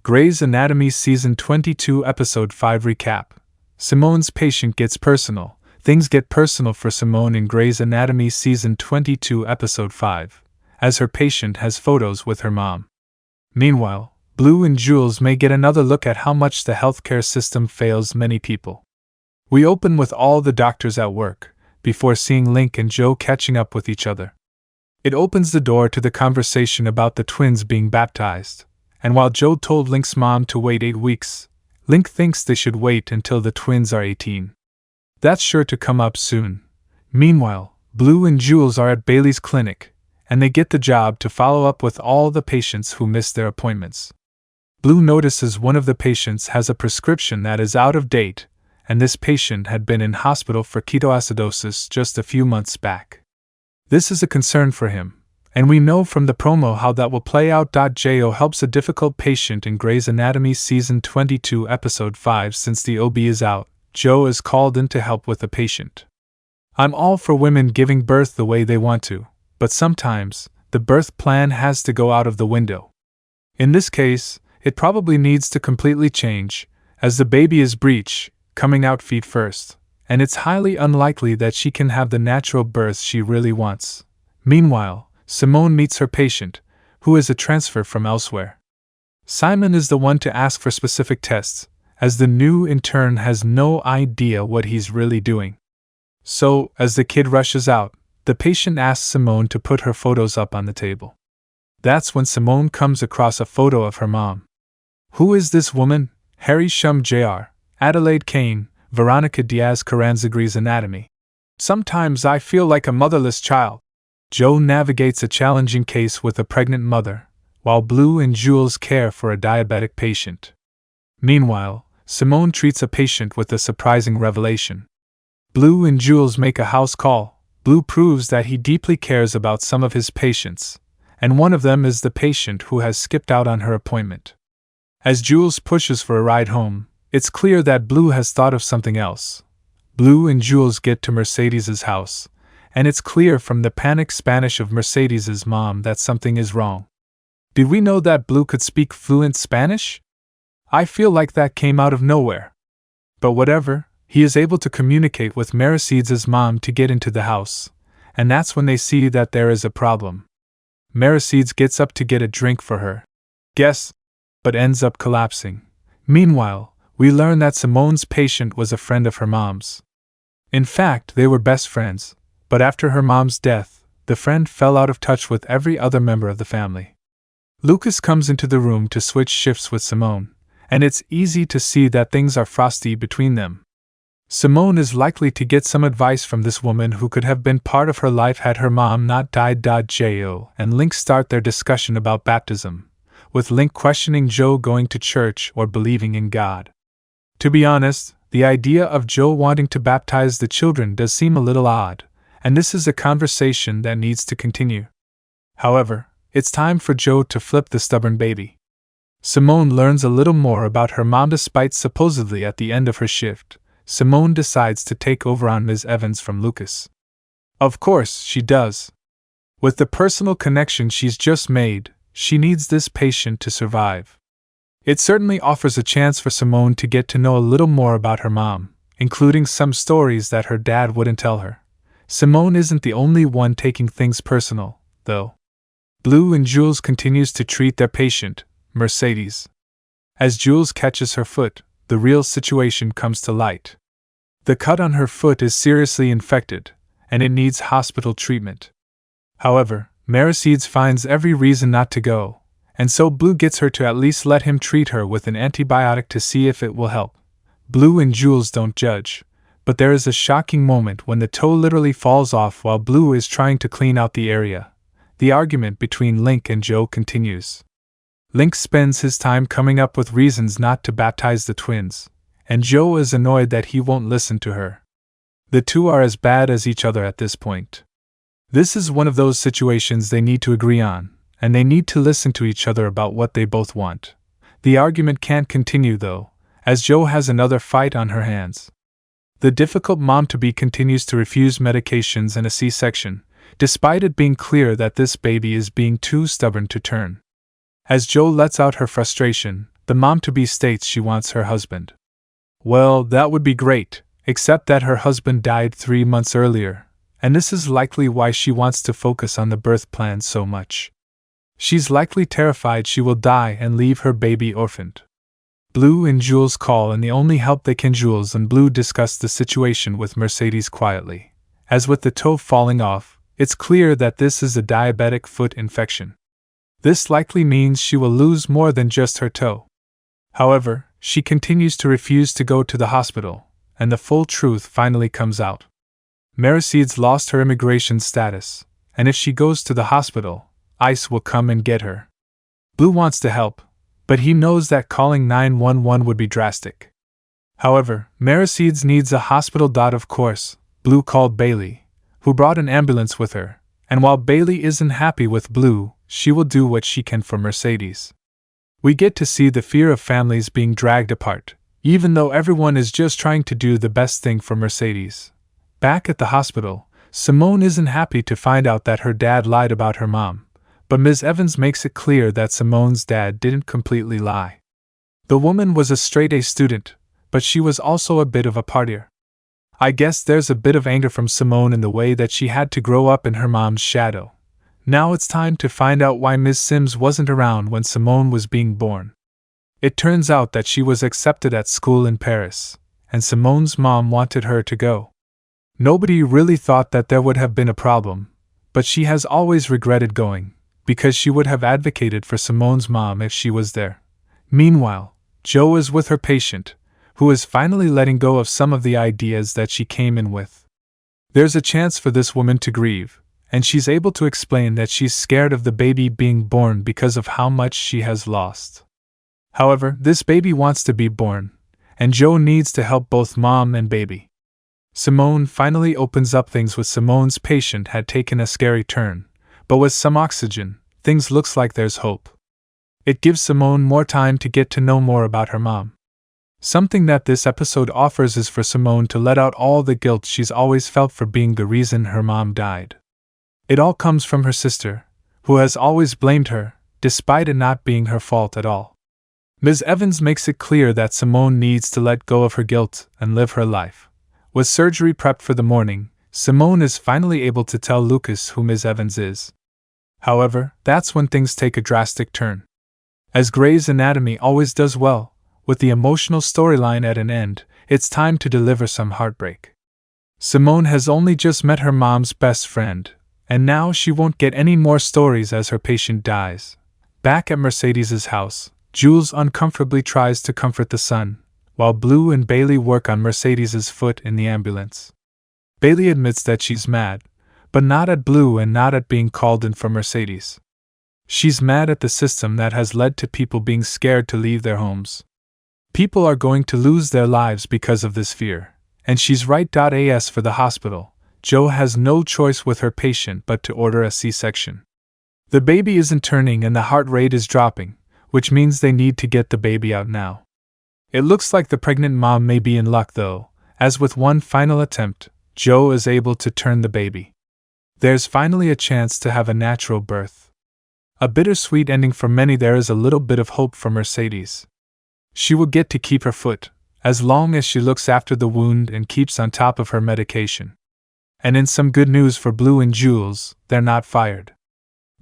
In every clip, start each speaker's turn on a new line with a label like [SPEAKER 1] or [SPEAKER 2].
[SPEAKER 1] Grey's Anatomy Season 22 Episode 5 Recap. Simone's patient gets personal. Things get personal for Simone in Grey's Anatomy Season 22 Episode 5, as her patient has photos with her mom. Meanwhile, Blue and Jules may get another look at how much the healthcare system fails many people. We open with all the doctors at work, before seeing Link and Joe catching up with each other. It opens the door to the conversation about the twins being baptized. And while Joe told Link's mom to wait 8 weeks, Link thinks they should wait until the twins are 18. That's sure to come up soon. Meanwhile, Blue and Jules are at Bailey's clinic, and they get the job to follow up with all the patients who missed their appointments. Blue notices one of the patients has a prescription that is out of date, and this patient had been in hospital for ketoacidosis just a few months back. This is a concern for him. And we know from the promo how that will play out. Jo helps a difficult patient in Grey's Anatomy Season 22 Episode 5. Since the OB is out, Jo is called in to help with the patient. I'm all for women giving birth the way they want to, but sometimes, the birth plan has to go out of the window. In this case, it probably needs to completely change, as the baby is breech, coming out feet first, and it's highly unlikely that she can have the natural birth she really wants. Meanwhile, Simone meets her patient, who is a transfer from elsewhere. Simon is the one to ask for specific tests, as the new intern has no idea what he's really doing. So, as the kid rushes out, the patient asks Simone to put her photos up on the table. That's when Simone comes across a photo of her mom. Who is this woman? Harry Shum Jr., Adelaide Kane, Veronica Diaz Carranza. Grey's Anatomy. Sometimes I feel like a motherless child. Joe navigates a challenging case with a pregnant mother, while Blue and Jules care for a diabetic patient. Meanwhile, Simone treats a patient with a surprising revelation. Blue and Jules make a house call. Blue proves that he deeply cares about some of his patients, and one of them is the patient who has skipped out on her appointment. As Jules pushes for a ride home, it's clear that Blue has thought of something else. Blue and Jules get to Mercedes's house, and it's clear from the panicked Spanish of Mercedes's mom that something is wrong. Did we know that Blue could speak fluent Spanish? I feel like that came out of nowhere. But whatever, he is able to communicate with Mercedes's mom to get into the house, and that's when they see that there is a problem. Mercedes gets up to get a drink for her. But ends up collapsing. Meanwhile, we learn that Simone's patient was a friend of her mom's. In fact, they were best friends. But after her mom's death, the friend fell out of touch with every other member of the family. Lucas comes into the room to switch shifts with Simone, and it's easy to see that things are frosty between them. Simone is likely to get some advice from this woman who could have been part of her life had her mom not died. Jo and Link start their discussion about baptism, with Link questioning Joe going to church or believing in God. To be honest, the idea of Joe wanting to baptize the children does seem a little odd, and this is a conversation that needs to continue. However, it's time for Joe to flip the stubborn baby. Simone learns a little more about her mom despite supposedly at the end of her shift. Simone decides to take over on Ms. Evans from Lucas. Of course, she does. With the personal connection she's just made, she needs this patient to survive. It certainly offers a chance for Simone to get to know a little more about her mom, including some stories that her dad wouldn't tell her. Simone isn't the only one taking things personal, though. Blue and Jules continues to treat their patient, Mercedes. As Jules catches her foot, the real situation comes to light. The cut on her foot is seriously infected, and it needs hospital treatment. However, Mercedes finds every reason not to go, and so Blue gets her to at least let him treat her with an antibiotic to see if it will help. Blue and Jules don't judge, but there is a shocking moment when the toe literally falls off while Blue is trying to clean out the area. The argument between Link and Joe continues. Link spends his time coming up with reasons not to baptize the twins, and Joe is annoyed that he won't listen to her. The two are as bad as each other at this point. This is one of those situations they need to agree on, and they need to listen to each other about what they both want. The argument can't continue though, as Joe has another fight on her hands. The difficult mom-to-be continues to refuse medications and a C-section, despite it being clear that this baby is being too stubborn to turn. As Joe lets out her frustration, The mom-to-be states she wants her husband. Well, that would be great, except that her husband died 3 months earlier, and this is likely why she wants to focus on the birth plan so much. She's likely terrified she will die and leave her baby orphaned. Blue and Jules call, and the only help they can. Jules and Blue discuss the situation with Mercedes quietly. As with the toe falling off, it's clear that this is a diabetic foot infection. This likely means she will lose more than just her toe. However, she continues to refuse to go to the hospital, and the full truth finally comes out. Mercedes lost her immigration status, and if she goes to the hospital, ICE will come and get her. Blue wants to help, but he knows that calling 911 would be drastic. However, Mercedes needs a hospital. Of course, Blue called Bailey, who brought an ambulance with her, and while Bailey isn't happy with Blue, she will do what she can for Mercedes. We get to see the fear of families being dragged apart, even though everyone is just trying to do the best thing for Mercedes. Back at the hospital, Simone isn't happy to find out that her dad lied about her mom, but Ms. Evans makes it clear that Simone's dad didn't completely lie. The woman was a straight-A student, but she was also a bit of a partier. I guess there's a bit of anger from Simone in the way that she had to grow up in her mom's shadow. Now it's time to find out why Ms. Sims wasn't around when Simone was being born. It turns out that she was accepted at school in Paris, and Simone's mom wanted her to go. Nobody really thought that there would have been a problem, but she has always regretted going, because she would have advocated for Simone's mom if she was there. Meanwhile, Jo is with her patient, who is finally letting go of some of the ideas that she came in with. There's a chance for this woman to grieve, and she's able to explain that she's scared of the baby being born because of how much she has lost. However, this baby wants to be born, and Jo needs to help both mom and baby. Simone finally opens up. Things with Simone's patient had taken a scary turn, but with some oxygen, things looks like there's hope. It gives Simone more time to get to know more about her mom. Something that this episode offers is for Simone to let out all the guilt she's always felt for being the reason her mom died. It all comes from her sister, who has always blamed her, despite it not being her fault at all. Ms. Evans makes it clear that Simone needs to let go of her guilt and live her life. With surgery prepped for the morning, Simone is finally able to tell Lucas who Ms. Evans is. However, that's when things take a drastic turn. As Grey's Anatomy always does well, with the emotional storyline at an end, it's time to deliver some heartbreak. Simone has only just met her mom's best friend, and now she won't get any more stories as her patient dies. Back at Mercedes's house, Jules uncomfortably tries to comfort the son, while Blue and Bailey work on Mercedes's foot in the ambulance. Bailey admits that she's mad, but not at Blue and not at being called in for Mercedes. She's mad at the system that has led to people being scared to leave their homes. People are going to lose their lives because of this fear, and she's right. As for the hospital, Jo has no choice with her patient but to order a C-section. The baby isn't turning and the heart rate is dropping, which means they need to get the baby out now. It looks like the pregnant mom may be in luck though, as with one final attempt, Jo is able to turn the baby. There's finally a chance to have a natural birth. A bittersweet ending for many. There is a little bit of hope for Mercedes. She will get to keep her foot, as long as she looks after the wound and keeps on top of her medication. And in some good news for Blue and Jules, they're not fired.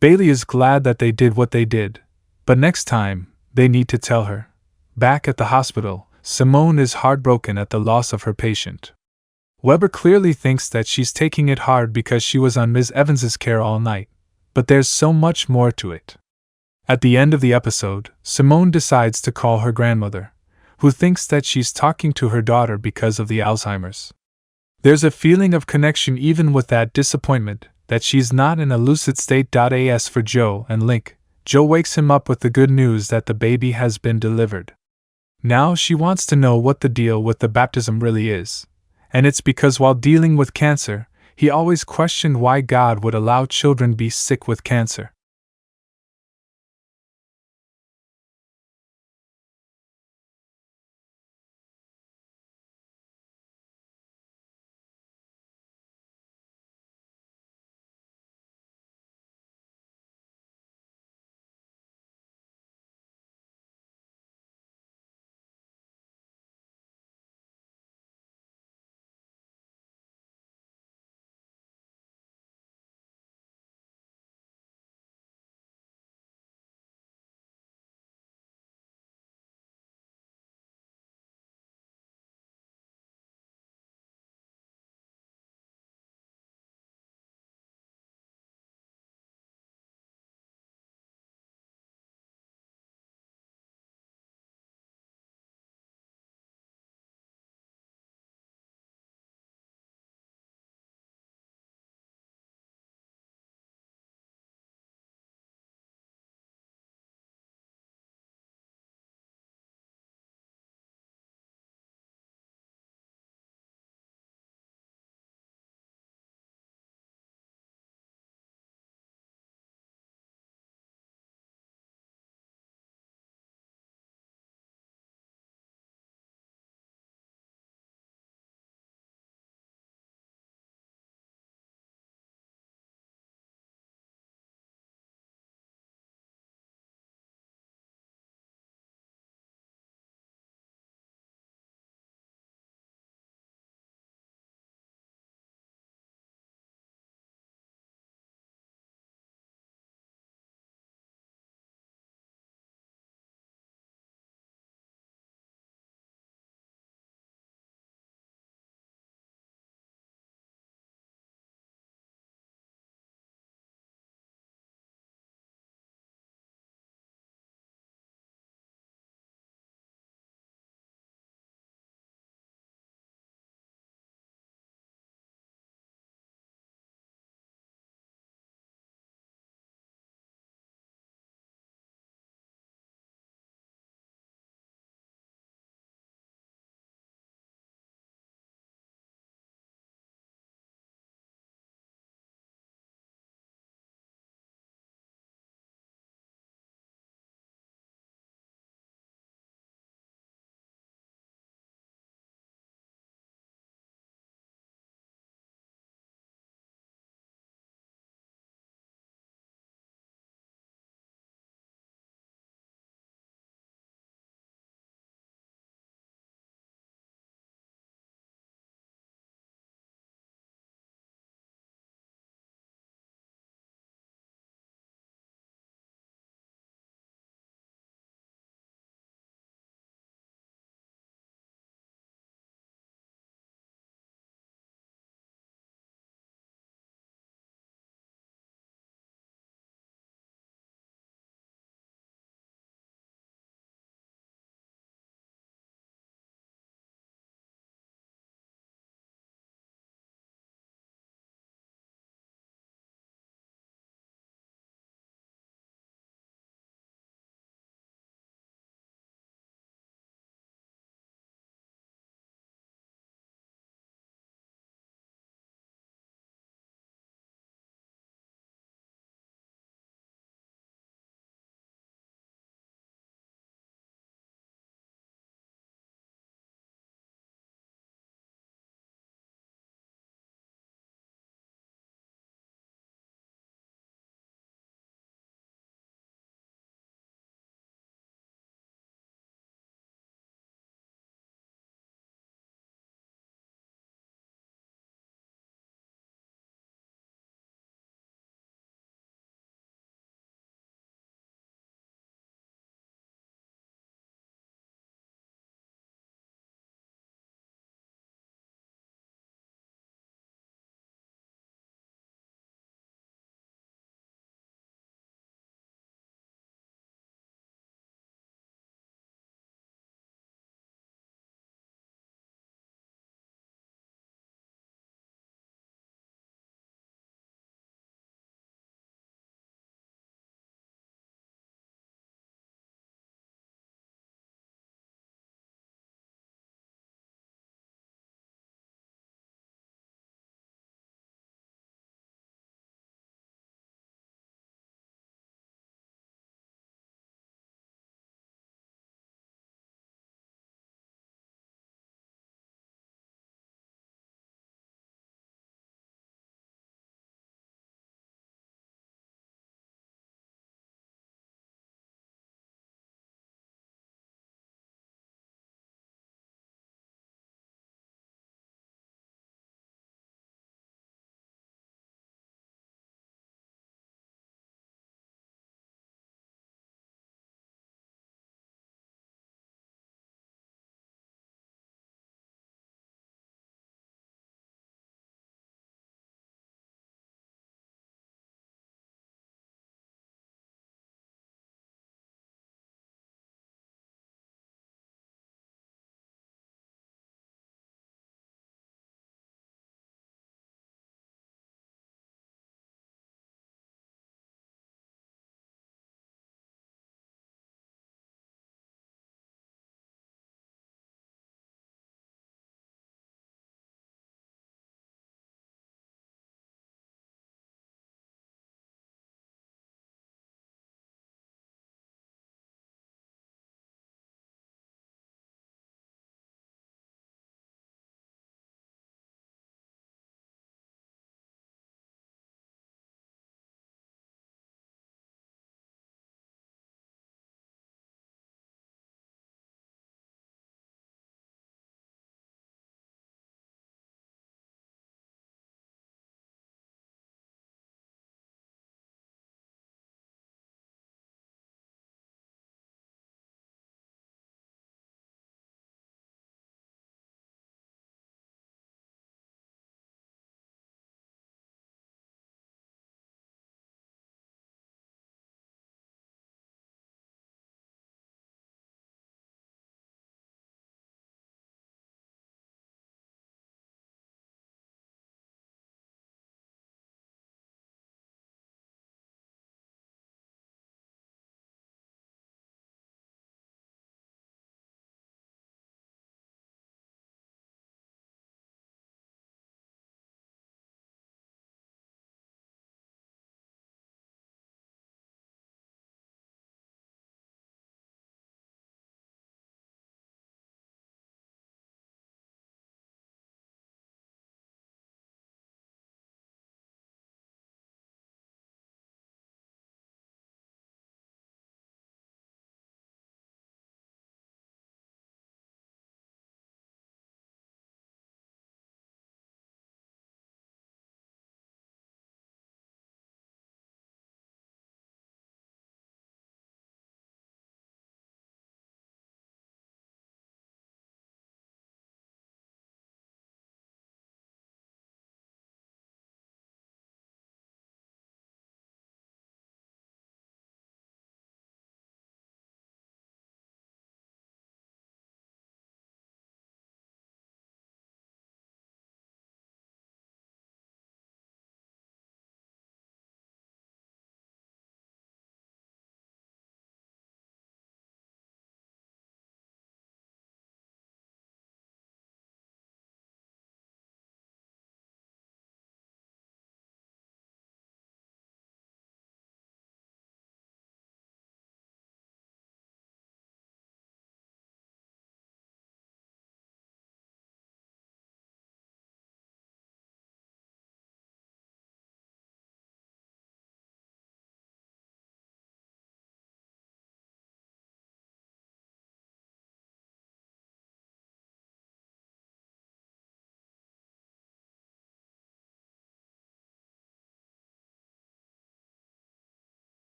[SPEAKER 1] Bailey is glad that they did what they did, but next time, they need to tell her. Back at the hospital, Simone is heartbroken at the loss of her patient. Weber clearly thinks that she's taking it hard because she was on Ms. Evans's care all night, but there's so much more to it. At the end of the episode, Simone decides to call her grandmother, who thinks that she's talking to her daughter because of the Alzheimer's. There's a feeling of connection even with that disappointment that she's not in a lucid state. As for Jo and Link, Jo wakes him up with the good news that the baby has been delivered. Now she wants to know what the deal with the baptism really is, and it's because while dealing with cancer, he always questioned why God would allow children be sick with cancer.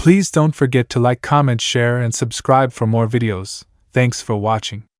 [SPEAKER 1] Please don't forget to like, comment, share, and subscribe for more videos. Thanks for watching.